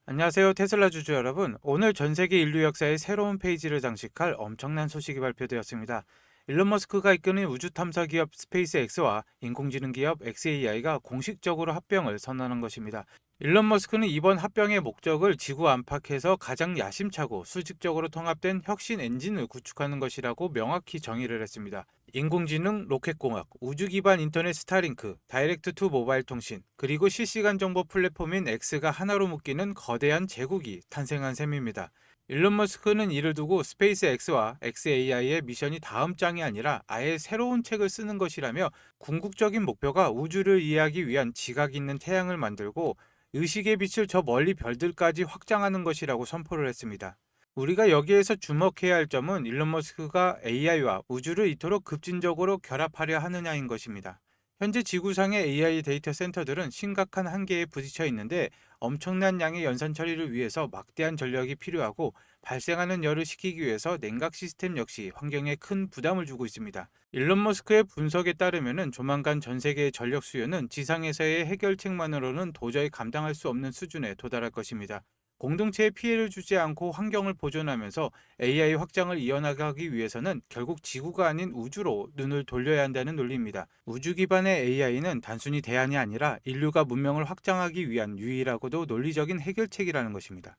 안녕하세요. 테슬라 주주 여러분. 오늘 전 세계 인류 역사의 새로운 페이지를 장식할 엄청난 소식이 발표되었습니다. 일론 머스크가 이끄는 우주 탐사 기업 스페이스X와 인공지능 기업 xAI가 공식적으로 합병을 선언한 것입니다. 일론 머스크는 이번 합병의 목적을 지구 안팎에서 가장 야심차고 수직적으로 통합된 혁신 엔진을 구축하는 것이라고 명확히 정의를 했습니다. 인공지능, 로켓공학, 우주 기반 인터넷 스타링크, 다이렉트 투 모바일 통신, 그리고 실시간 정보 플랫폼인 X가 하나로 묶이는 거대한 제국이 탄생한 셈입니다. 일론 머스크는 이를 두고 스페이스 X와 xAI의 미션이 다음 장이 아니라 아예 새로운 책을 쓰는 것이라며 궁극적인 목표가 우주를 이해하기 위한 지각 있는 태양을 만들고 의식의 빛을 저 멀리 별들까지 확장하는 것이라고 선포를 했습니다. 우리가 여기에서 주목해야 할 점은 일론 머스크가 AI와 우주를 이토록 급진적으로 결합하려 하느냐인 것입니다. 현재 지구상의 AI 데이터 센터들은 심각한 한계에 부딪혀 있는데 엄청난 양의 연산 처리를 위해서 막대한 전력이 필요하고 발생하는 열을 식히기 위해서 냉각 시스템 역시 환경에 큰 부담을 주고 있습니다. 일론 머스크의 분석에 따르면 조만간 전 세계의 전력 수요는 지상에서의 해결책만으로는 도저히 감당할 수 없는 수준에 도달할 것입니다. 공동체에 피해를 주지 않고 환경을 보존하면서 AI 확장을 이어나가기 위해서는 결국 지구가 아닌 우주로 눈을 돌려야 한다는 논리입니다. 우주 기반의 AI는 단순히 대안이 아니라 인류가 문명을 확장하기 위한 유일하고도 논리적인 해결책이라는 것입니다.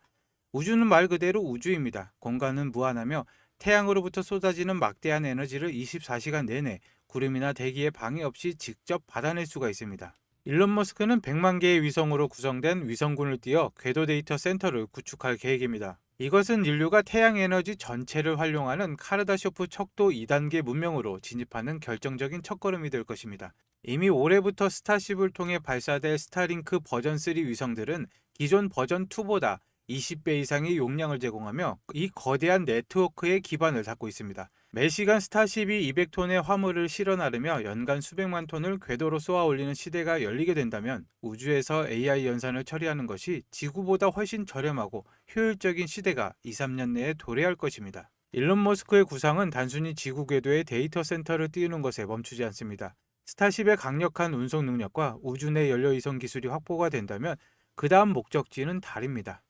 우주는 말 그대로 우주입니다. 공간은 무한하며 태양으로부터 쏟아지는 막대한 에너지를 24시간 내내 구름이나 대기의 방해 없이 직접 받아낼 수가 있습니다. 일론 머스크는 100만 개의 위성으로 구성된 위성군을 띄워 궤도 데이터 센터를 구축할 계획입니다. 이것은 인류가 태양 에너지 전체를 활용하는 카르다쇼프 척도 2단계 문명으로 진입하는 결정적인 첫걸음이 될 것입니다. 이미 올해부터 스타쉽을 통해 발사될 스타링크 버전 3 위성들은 기존 버전 2보다 20배 이상의 용량을 제공하며 이 거대한 네트워크의 기반을 닦고 있습니다. 매시간 스타쉽이 200톤의 화물을 실어 나르며 연간 수백만 톤을 궤도로 쏘아 올리는 시대가 열리게 된다면 우주에서 AI 연산을 처리하는 것이 지구보다 훨씬 저렴하고 효율적인 시대가 2, 3년 내에 도래할 것입니다. 일론 머스크의 구상은 단순히 지구 궤도에 데이터 센터를 띄우는 것에 멈추지 않습니다. 스타쉽의 강력한 운송 능력과 우주 내 연료 이송 기술이 확보가 된다면 그 다음 목적지는 달입니다.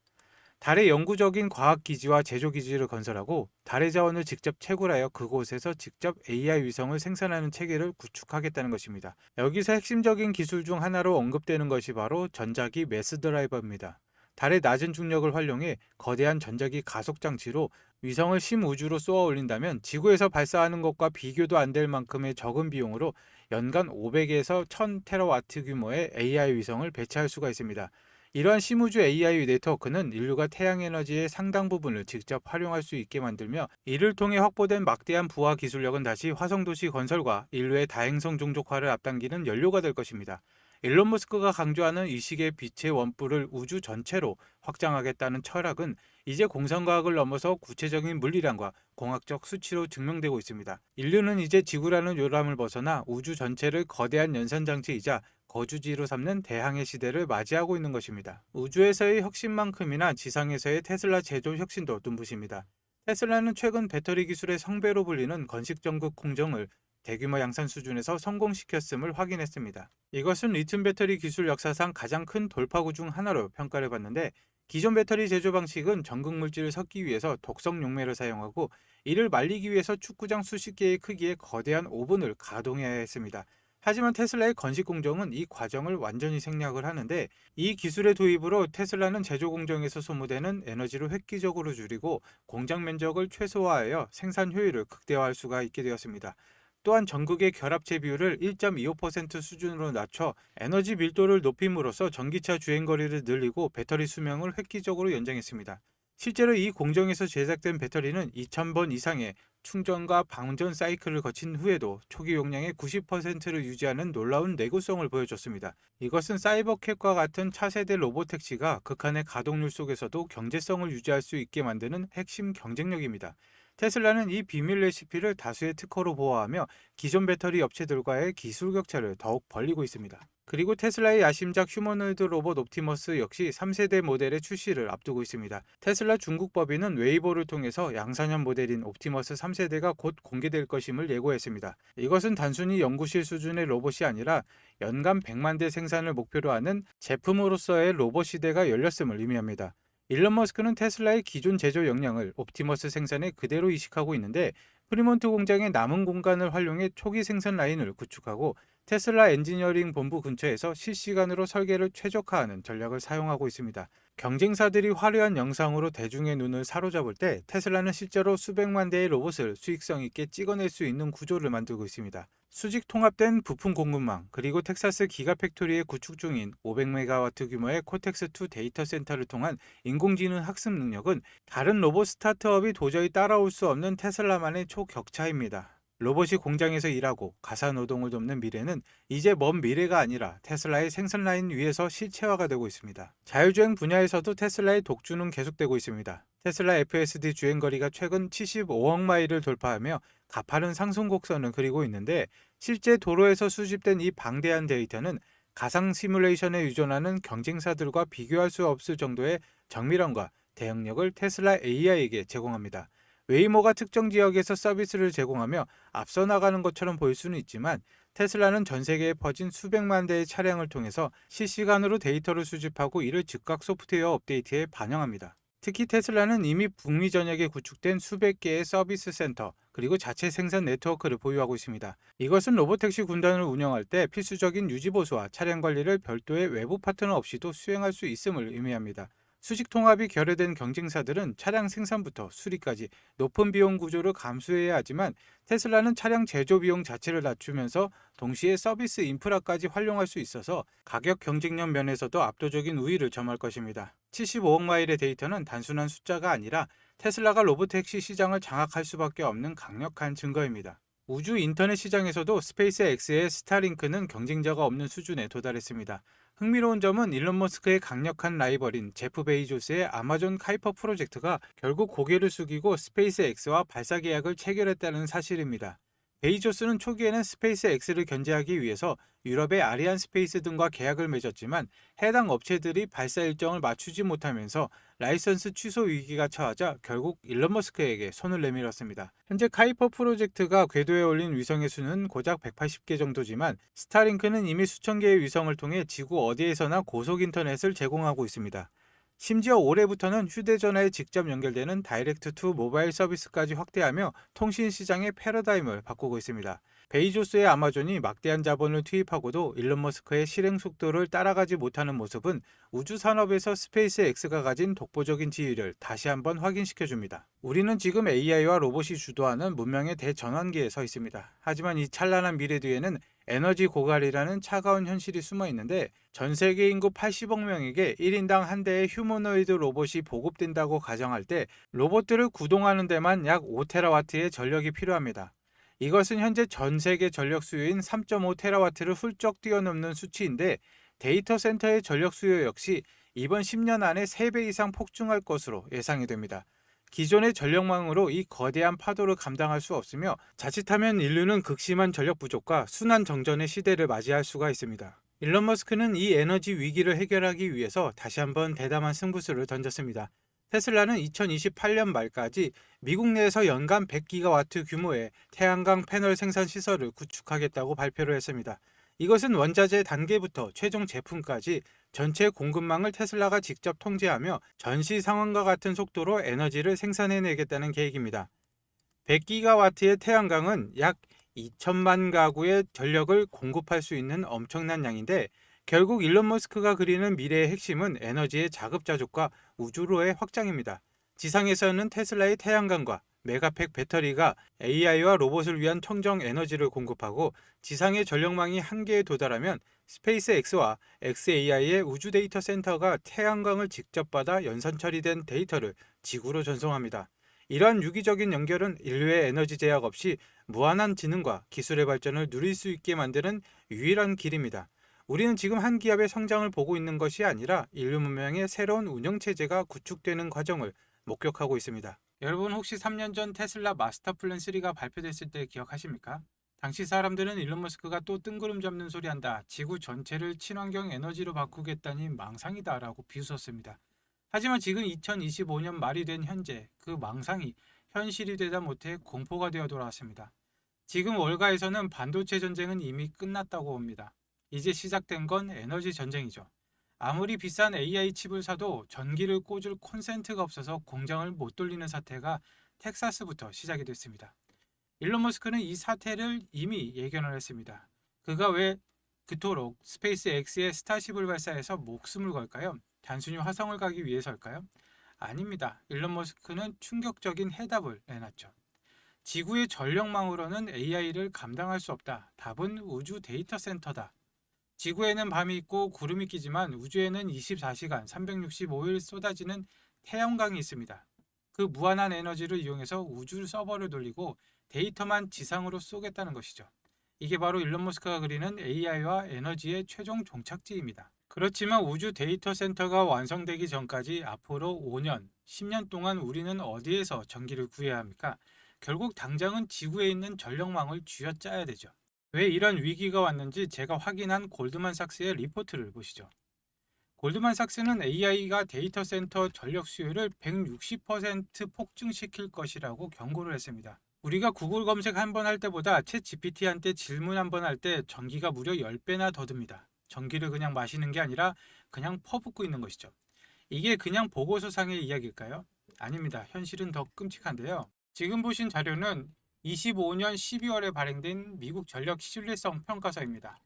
달에 영구적인 과학기지와 제조기지를 건설하고 달의 자원을 직접 채굴하여 그곳에서 직접 AI 위성을 생산하는 체계를 구축하겠다는 것입니다. 여기서 핵심적인 기술 중 하나로 언급되는 것이 바로 전자기 매스 드라이버입니다. 달의 낮은 중력을 활용해 거대한 전자기 가속 장치로 위성을 심우주로 쏘아 올린다면 지구에서 발사하는 것과 비교도 안 될 만큼의 적은 비용으로 연간 500에서 1000테라와트 규모의 AI 위성을 배치할 수가 있습니다. 이러한 심우주 AI 네트워크는 인류가 태양 에너지의 상당 부분을 직접 활용할 수 있게 만들며 이를 통해 확보된 막대한 부하 기술력은 다시 화성 도시 건설과 인류의 다행성 종족화를 앞당기는 연료가 될 것입니다. 일론 머스크가 강조하는 이 식의 빛의 원뿔을 우주 전체로 확장하겠다는 철학은 이제 공상과학을 넘어서 구체적인 물리량과 공학적 수치로 증명되고 있습니다. 인류는 이제 지구라는 요람을 벗어나 우주 전체를 거대한 연산장치이자 거주지로 삼는 대항해 시대를 맞이하고 있는 것입니다. 우주에서의 혁신만큼이나 지상에서의 테슬라 제조 혁신도 눈부십니다. 테슬라는 최근 배터리 기술의 성배로 불리는 건식전극 공정을 대규모 양산 수준에서 성공시켰음을 확인했습니다. 이것은 리튬 배터리 기술 역사상 가장 큰 돌파구 중 하나로 평가를 받는데 기존 배터리 제조 방식은 전극 물질을 섞기 위해서 독성 용매를 사용하고 이를 말리기 위해서 축구장 수십 개의 크기의 거대한 오븐을 가동해야 했습니다. 하지만 테슬라의 건식 공정은 이 과정을 완전히 생략을 하는데 이 기술의 도입으로 테슬라는 제조 공정에서 소모되는 에너지를 획기적으로 줄이고 공장 면적을 최소화하여 생산 효율을 극대화할 수가 있게 되었습니다. 또한 전극의 결합체 비율을 1.25% 수준으로 낮춰 에너지 밀도를 높임으로써 전기차 주행거리를 늘리고 배터리 수명을 획기적으로 연장했습니다. 실제로 이 공정에서 제작된 배터리는 2000번 이상의 충전과 방전 사이클을 거친 후에도 초기 용량의 90%를 유지하는 놀라운 내구성을 보여줬습니다. 이것은 사이버캡과 같은 차세대 로보택시가 극한의 가동률 속에서도 경제성을 유지할 수 있게 만드는 핵심 경쟁력입니다. 테슬라는 이 비밀 레시피를 다수의 특허로 보호하며 기존 배터리 업체들과의 기술 격차를 더욱 벌리고 있습니다. 그리고 테슬라의 야심작 휴머노이드 로봇 옵티머스 역시 3세대 모델의 출시를 앞두고 있습니다. 테슬라 중국 법인은 웨이보를 통해서 양산형 모델인 옵티머스 3세대가 곧 공개될 것임을 예고했습니다. 이것은 단순히 연구실 수준의 로봇이 아니라 연간 100만 대 생산을 목표로 하는 제품으로서의 로봇 시대가 열렸음을 의미합니다. 일론 머스크는 테슬라의 기존 제조 역량을 옵티머스 생산에 그대로 이식하고 있는데, 프리몬트 공장의 남은 공간을 활용해 초기 생산 라인을 구축하고 테슬라 엔지니어링 본부 근처에서 실시간으로 설계를 최적화하는 전략을 사용하고 있습니다. 경쟁사들이 화려한 영상으로 대중의 눈을 사로잡을 때 테슬라는 실제로 수백만 대의 로봇을 수익성 있게 찍어낼 수 있는 구조를 만들고 있습니다. 수직 통합된 부품 공급망, 그리고 텍사스 기가팩토리에 구축 중인 500메가와트 규모의 코텍스2 데이터 센터를 통한 인공지능 학습 능력은 다른 로봇 스타트업이 도저히 따라올 수 없는 테슬라만의 초격차입니다. 로봇이 공장에서 일하고 가사 노동을 돕는 미래는 이제 먼 미래가 아니라 테슬라의 생산 라인 위에서 실체화가 되고 있습니다. 자율주행 분야에서도 테슬라의 독주는 계속되고 있습니다. 테슬라 FSD 주행거리가 최근 75억 마일을 돌파하며 가파른 상승 곡선을 그리고 있는데, 실제 도로에서 수집된 이 방대한 데이터는 가상 시뮬레이션에 의존하는 경쟁사들과 비교할 수 없을 정도의 정밀함과 대응력을 테슬라 AI에게 제공합니다. 웨이모가 특정 지역에서 서비스를 제공하며 앞서 나가는 것처럼 보일 수는 있지만, 테슬라는 전 세계에 퍼진 수백만 대의 차량을 통해서 실시간으로 데이터를 수집하고 이를 즉각 소프트웨어 업데이트에 반영합니다. 특히 테슬라는 이미 북미 전역에 구축된 수백 개의 서비스 센터, 그리고 자체 생산 네트워크를 보유하고 있습니다. 이것은 로보택시 군단을 운영할 때 필수적인 유지보수와 차량 관리를 별도의 외부 파트너 없이도 수행할 수 있음을 의미합니다. 수직 통합이 결여된 경쟁사들은 차량 생산부터 수리까지 높은 비용 구조를 감수해야 하지만, 테슬라는 차량 제조 비용 자체를 낮추면서 동시에 서비스 인프라까지 활용할 수 있어서 가격 경쟁력 면에서도 압도적인 우위를 점할 것입니다. 75억 마일의 데이터는 단순한 숫자가 아니라 테슬라가 로보택시 시장을 장악할 수밖에 없는 강력한 증거입니다. 우주 인터넷 시장에서도 스페이스X의 스타링크는 경쟁자가 없는 수준에 도달했습니다. 흥미로운 점은 일론 머스크의 강력한 라이벌인 제프 베이조스의 아마존 카이퍼 프로젝트가 결국 고개를 숙이고 스페이스X와 발사 계약을 체결했다는 사실입니다. 베이조스는 초기에는 스페이스X를 견제하기 위해서 유럽의 아리안 스페이스 등과 계약을 맺었지만, 해당 업체들이 발사 일정을 맞추지 못하면서 라이선스 취소 위기가 처하자 결국 일론 머스크에게 손을 내밀었습니다. 현재 카이퍼 프로젝트가 궤도에 올린 위성의 수는 고작 180개 정도지만, 스타링크는 이미 수천 개의 위성을 통해 지구 어디에서나 고속 인터넷을 제공하고 있습니다. 심지어 올해부터는 휴대전화에 직접 연결되는 다이렉트 투 모바일 서비스까지 확대하며 통신 시장의 패러다임을 바꾸고 있습니다. 베이조스의 아마존이 막대한 자본을 투입하고도 일론 머스크의 실행 속도를 따라가지 못하는 모습은 우주 산업에서 스페이스X가 가진 독보적인 지위를 다시 한번 확인시켜줍니다. 우리는 지금 AI와 로봇이 주도하는 문명의 대전환기에 서 있습니다. 하지만 이 찬란한 미래 뒤에는 에너지 고갈이라는 차가운 현실이 숨어 있는데, 전 세계 인구 80억 명에게 1인당 한 대의 휴머노이드 로봇이 보급된다고 가정할 때 로봇들을 구동하는 데만 약 5테라와트의 전력이 필요합니다. 이것은 현재 전 세계 전력 수요인 3.5테라와트를 훌쩍 뛰어넘는 수치인데, 데이터 센터의 전력 수요 역시 이번 10년 안에 3배 이상 폭증할 것으로 예상이 됩니다. 기존의 전력망으로 이 거대한 파도를 감당할 수 없으며, 자칫하면 인류는 극심한 전력 부족과 순환 정전의 시대를 맞이할 수가 있습니다. 일론 머스크는 이 에너지 위기를 해결하기 위해서 다시 한번 대담한 승부수를 던졌습니다. 테슬라는 2028년 말까지 미국 내에서 연간 100기가와트 규모의 태양광 패널 생산 시설을 구축하겠다고 발표를 했습니다. 이것은 원자재 단계부터 최종 제품까지 전체 공급망을 테슬라가 직접 통제하며 전시 상황과 같은 속도로 에너지를 생산해내겠다는 계획입니다. 100기가와트의 태양광은 약 2천만 가구의 전력을 공급할 수 있는 엄청난 양인데, 결국 일론 머스크가 그리는 미래의 핵심은 에너지의 자급자족과 우주로의 확장입니다. 지상에서는 테슬라의 태양광과 메가팩 배터리가 AI와 로봇을 위한 청정 에너지를 공급하고, 지상의 전력망이 한계에 도달하면 스페이스X와 XAI의 우주 데이터 센터가 태양광을 직접 받아 연산 처리된 데이터를 지구로 전송합니다. 이러한 유기적인 연결은 인류의 에너지 제약 없이 무한한 지능과 기술의 발전을 누릴 수 있게 만드는 유일한 길입니다. 우리는 지금 한 기업의 성장을 보고 있는 것이 아니라 인류 문명의 새로운 운영체제가 구축되는 과정을 목격하고 있습니다. 여러분, 혹시 3년 전 테슬라 마스터 플랜 3가 발표됐을 때 기억하십니까? 당시 사람들은 일론 머스크가 또 뜬구름 잡는 소리 한다, 지구 전체를 친환경 에너지로 바꾸겠다니 망상이다 라고 비웃었습니다. 하지만 지금 2025년 말이 된 현재, 그 망상이 현실이 되다 못해 공포가 되어 돌아왔습니다. 지금 월가에서는 반도체 전쟁은 이미 끝났다고 봅니다. 이제 시작된 건 에너지 전쟁이죠. 아무리 비싼 AI 칩을 사도 전기를 꽂을 콘센트가 없어서 공장을 못 돌리는 사태가 텍사스부터 시작이 됐습니다. 일론 머스크는 이 사태를 이미 예견을 했습니다. 그가 왜 그토록 스페이스 X의 스타쉽을 발사해서 목숨을 걸까요? 단순히 화성을 가기 위해서일까요? 아닙니다. 일론 머스크는 충격적인 해답을 내놨죠. 지구의 전력망으로는 AI를 감당할 수 없다. 답은 우주 데이터 센터다. 지구에는 밤이 있고 구름이 끼지만 우주에는 24시간 365일 쏟아지는 태양광이 있습니다. 그 무한한 에너지를 이용해서 우주 서버를 돌리고 데이터만 지상으로 쏘겠다는 것이죠. 이게 바로 일론 머스크가 그리는 AI와 에너지의 최종 종착지입니다. 그렇지만 우주 데이터 센터가 완성되기 전까지 앞으로 5년, 10년 동안 우리는 어디에서 전기를 구해야 합니까? 결국 당장은 지구에 있는 전력망을 쥐어짜야 되죠. 왜 이런 위기가 왔는지 제가 확인한 골드만삭스의 리포트를 보시죠. 골드만삭스는 AI가 데이터 센터 전력 수요를 160% 폭증시킬 것이라고 경고를 했습니다. 우리가 구글 검색 한 번 할 때보다 챗 GPT한테 질문 한 번 할 때 전기가 무려 10배나 더 듭니다. 전기를 그냥 마시는 게 아니라 그냥 퍼붓고 있는 것이죠. 이게 그냥 보고서상의 이야기일까요? 아닙니다. 현실은 더 끔찍한데요. 지금 보신 자료는 25년 12월에 발행된 미국 전력 신뢰성 평가서입니다.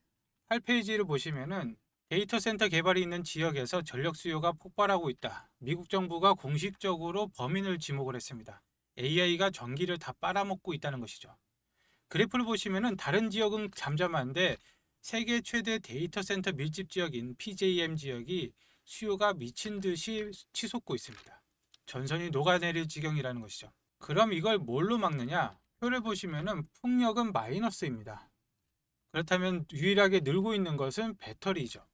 8페이지를 보시면은 데이터 센터 개발이 있는 지역에서 전력 수요가 폭발하고 있다. 미국 정부가 공식적으로 범인을 지목을 했습니다. AI가 전기를 다 빨아먹고 있다는 것이죠. 그래프를 보시면은 다른 지역은 잠잠한데 세계 최대 데이터 센터 밀집 지역인 PJM 지역이 수요가 미친 듯이 치솟고 있습니다. 전선이 녹아내릴 지경이라는 것이죠. 그럼 이걸 뭘로 막느냐? 표를 보시면은 풍력은 마이너스입니다. 그렇다면 유일하게 늘고 있는 것은 배터리죠.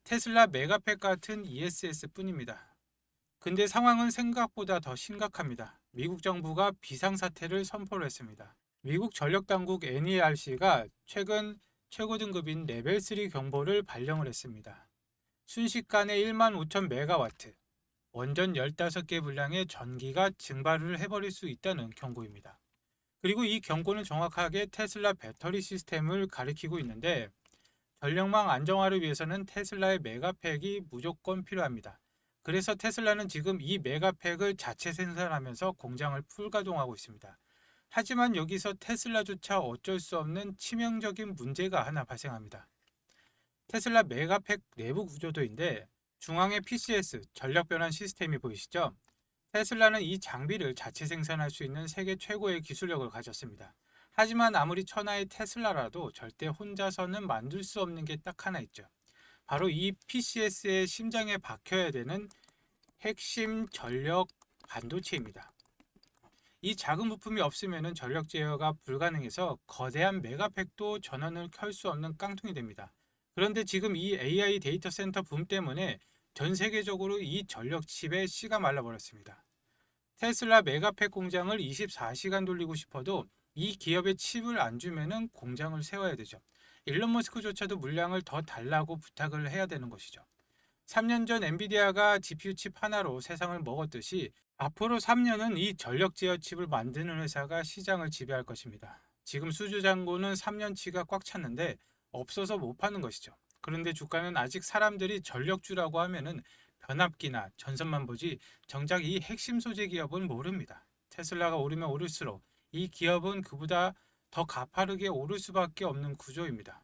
테슬라 메가팩 같은 ESS 뿐입니다. 근데 상황은 생각보다 더 심각합니다. 미국 정부가 비상사태를 선포를 했습니다. 미국 전력당국 NERC가 최근 최고 등급인 레벨 3 경보를 발령을 했습니다. 순식간에 1만 5천 메가와트, 원전 15개 분량의 전기가 증발을 해버릴 수 있다는 경고입니다. 그리고 이 경고는 정확하게 테슬라 배터리 시스템을 가리키고 있는데 전력망 안정화를 위해서는 테슬라의 메가팩이 무조건 필요합니다. 그래서 테슬라는 지금 이 메가팩을 자체 생산하면서 공장을 풀가동하고 있습니다. 하지만 여기서 테슬라조차 어쩔 수 없는 치명적인 문제가 하나 발생합니다. 테슬라 메가팩 내부 구조도인데 중앙에 PCS 전력 변환 시스템이 보이시죠? 테슬라는 이 장비를 자체 생산할 수 있는 세계 최고의 기술력을 가졌습니다. 하지만 아무리 천하의 테슬라라도 절대 혼자서는 만들 수 없는 게 딱 하나 있죠. 바로 이 PCS의 심장에 박혀야 되는 핵심 전력 반도체입니다. 이 작은 부품이 없으면 전력 제어가 불가능해서 거대한 메가팩도 전원을 켤 수 없는 깡통이 됩니다. 그런데 지금 이 AI 데이터 센터 붐 때문에 전 세계적으로 이 전력 칩의 씨가 말라버렸습니다. 테슬라 메가팩 공장을 24시간 돌리고 싶어도 이 기업의 칩을 안 주면은 공장을 세워야 되죠. 일론 머스크조차도 물량을 더 달라고 부탁을 해야 되는 것이죠. 3년 전 엔비디아가 GPU 칩 하나로 세상을 먹었듯이 앞으로 3년은 이 전력 제어 칩을 만드는 회사가 시장을 지배할 것입니다. 지금 수주 잔고는 3년치가 꽉 찼는데 없어서 못 파는 것이죠. 그런데 주가는 아직 사람들이 전력주라고 하면은 변압기나 전선만 보지 정작 이 핵심 소재 기업은 모릅니다. 테슬라가 오르면 오를수록 이 기업은 그보다 더 가파르게 오를 수밖에 없는 구조입니다.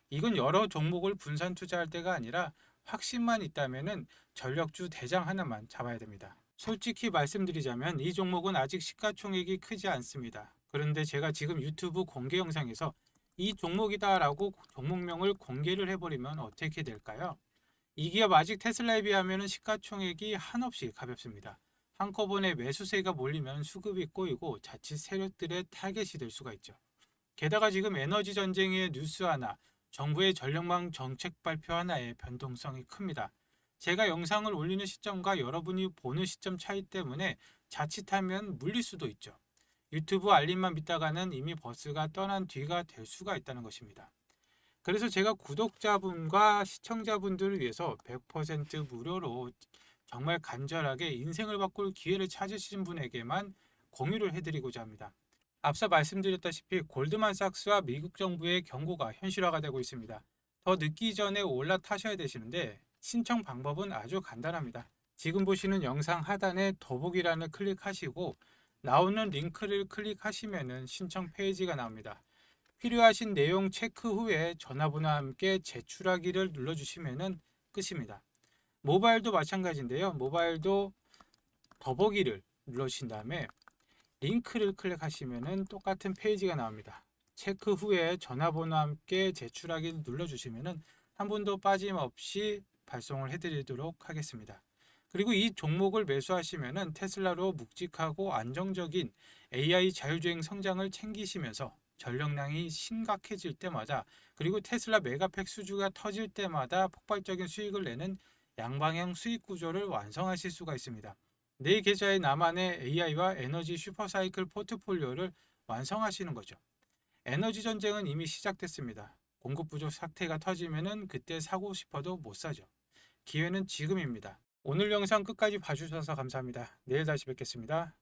이건 여러 종목을 분산 투자할 때가 아니라 확신만 있다면은 전력주 대장 하나만 잡아야 됩니다. 솔직히 말씀드리자면 이 종목은 아직 시가총액이 크지 않습니다. 그런데 제가 지금 유튜브 공개 영상에서 이 종목이다라고 종목명을 공개를 해버리면 어떻게 될까요? 이 기업 아직 테슬라에 비하면 시가총액이 한없이 가볍습니다. 한꺼번에 매수세가 몰리면 수급이 꼬이고 자칫 세력들의 타겟이 될 수가 있죠. 게다가 지금 에너지 전쟁의 뉴스 하나, 정부의 전력망 정책 발표 하나의 변동성이 큽니다. 제가 영상을 올리는 시점과 여러분이 보는 시점 차이 때문에 자칫하면 물릴 수도 있죠. 유튜브 알림만 믿다가는 이미 버스가 떠난 뒤가 될 수가 있다는 것입니다. 그래서 제가 구독자분과 시청자분들을 위해서 100% 무료로 정말 간절하게 인생을 바꿀 기회를 찾으신 분에게만 공유를 해드리고자 합니다. 앞서 말씀드렸다시피 골드만삭스와 미국 정부의 경고가 현실화가 되고 있습니다. 더 늦기 전에 올라타셔야 되시는데 신청 방법은 아주 간단합니다. 지금 보시는 영상 하단에 더보기란을 클릭하시고 나오는 링크를 클릭하시면 신청 페이지가 나옵니다. 필요하신 내용 체크 후에 전화번호와 함께 제출하기를 눌러주시면 끝입니다. 모바일도 마찬가지인데요. 모바일도 더보기를 눌러주신 다음에 링크를 클릭하시면 똑같은 페이지가 나옵니다. 체크 후에 전화번호와 함께 제출하기를 눌러주시면 한 분도 빠짐없이 발송을 해드리도록 하겠습니다. 그리고 이 종목을 매수하시면 테슬라로 묵직하고 안정적인 AI 자율주행 성장을 챙기시면서 전력량이 심각해질 때마다, 그리고 테슬라 메가팩 수주가 터질 때마다 폭발적인 수익을 내는 양방향 수익 구조를 완성하실 수가 있습니다. 내 계좌에 나만의 AI와 에너지 슈퍼사이클 포트폴리오를 완성하시는 거죠. 에너지 전쟁은 이미 시작됐습니다. 공급 부족 사태가 터지면은 그때 사고 싶어도 못 사죠. 기회는 지금입니다. 오늘 영상 끝까지 봐주셔서 감사합니다. 내일 다시 뵙겠습니다.